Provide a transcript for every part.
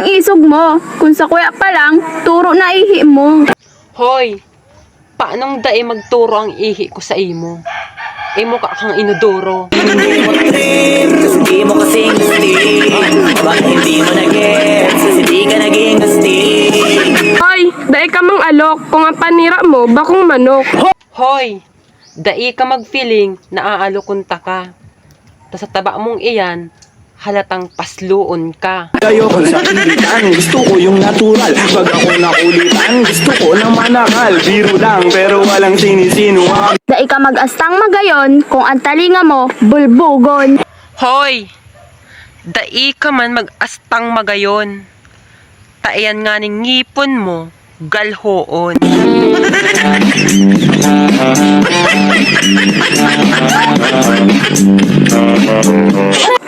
ang isog mo. Kung sa kuya pa lang, turo na ihi mo. Hoy, paanong dae magturo ang ihi ko sa imo? Imo ka kang inuduro. Hindi mo trip, kasi di mo kasing gusti. Bakit hindi mo na-gets, kasi di ka naging gusti. Hoy, dahil ka mang alok, kung ang panira mo, bakong manok. Hoy, dai ka mag-feeling na aalukunta ka. Ta sa taba mong iyan, halatang pasluon ka. Ayoko sa ilitan, gusto ko yung natural. Pag ako nakulitan, gusto ko na manakal. Biro lang pero walang sinisinuan. Dai ka mag-astang magayon kung ang talinga mo, bulbugon. Hoy, dai ka man mag-astang magayon. Taiyan nga ning ngipon mo, galhoon.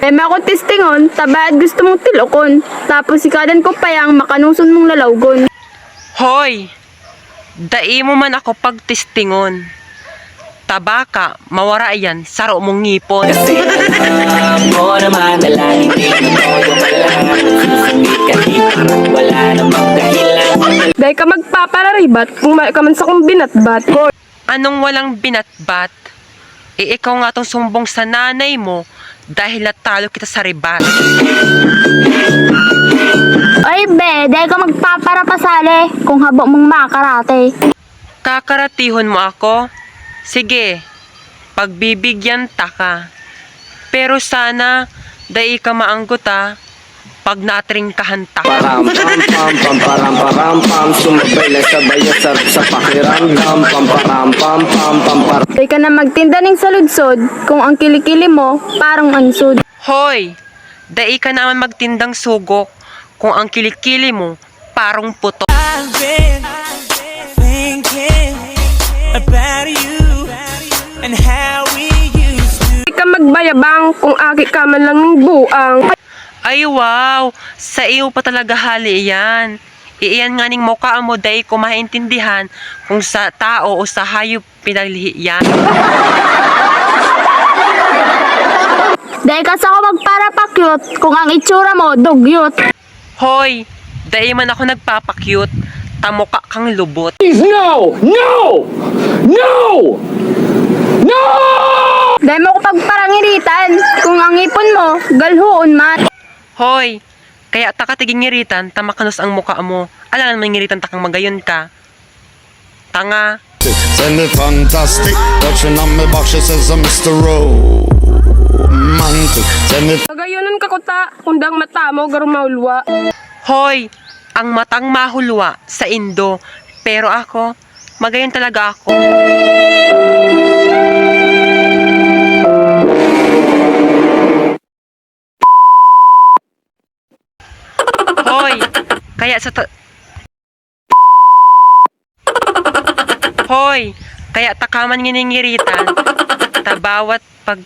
Ema ko testingon, tabaad gusto mong tilokon. Tapos ikadan ko payang makanuson mong lalawgon. Hoy, dai mo man ako pagtistingon. Tabaka, mawara yan, saro mong ngipon. Kasi alam mo naman na laging tinutoyo ka lang. Susungit ka di parang wala namang dahilan. Dahil ka magpapararibat, kung ka man sa kong binatbat. Anong walang binatbat? Ikaw nga tong sumbong sa nanay mo dahil natalo kita sa ribat. Ay be, dahil ka magpaparapasali kung habo mong makarate. Kakaratihon mo ako? Sige, pagbibigyan ta ka. Pero sana, dai ka maanggot pag natring kahanta ka. Param pam pam pam param param pam, sumabay na sabay sarap sa pakiramdam. Pam param pam pam pam param. Dahil ka na magtinda ng saludsod kung ang kilikili mo parang ansud. Hoy, dai ka naman magtindang sugok kung ang kilikili mo parang puto. I've been thinking about you and how we used to. Dahil ka magbayabang, kung aki ka man lang ng buang. Ay wow, sa iyo pa talaga hali yan. Iyan nga ning mukha mo day ko maintindihan kung sa tao o sa hayop pinalihi yan. Dahil ka sa ako magparapakyut kung ang itsura mo dugyot. Hoy, dahil man ako nagpapakyut, tamuka kang lubot. No! No! No! No! Dahil mo ko pagparangiritan kung ang ipon mo galhoon man. Hoy, kaya takatiging ngiritan, tamakanos ang mukha mo. Alam naman ngiritan takang magayon ka. Tanga. Send it fantastic. Touching on my box, she says I'm Mr. Romantic. Send it. Pagayonan ka kuta, kundang mata mo, garumaulwa. Hoy, ang matang mahulwa sa Indo. Pero ako, magayon talaga ako. Hoy, kaya sa Hoy, kaya takaman nginingiritan, tabawat pag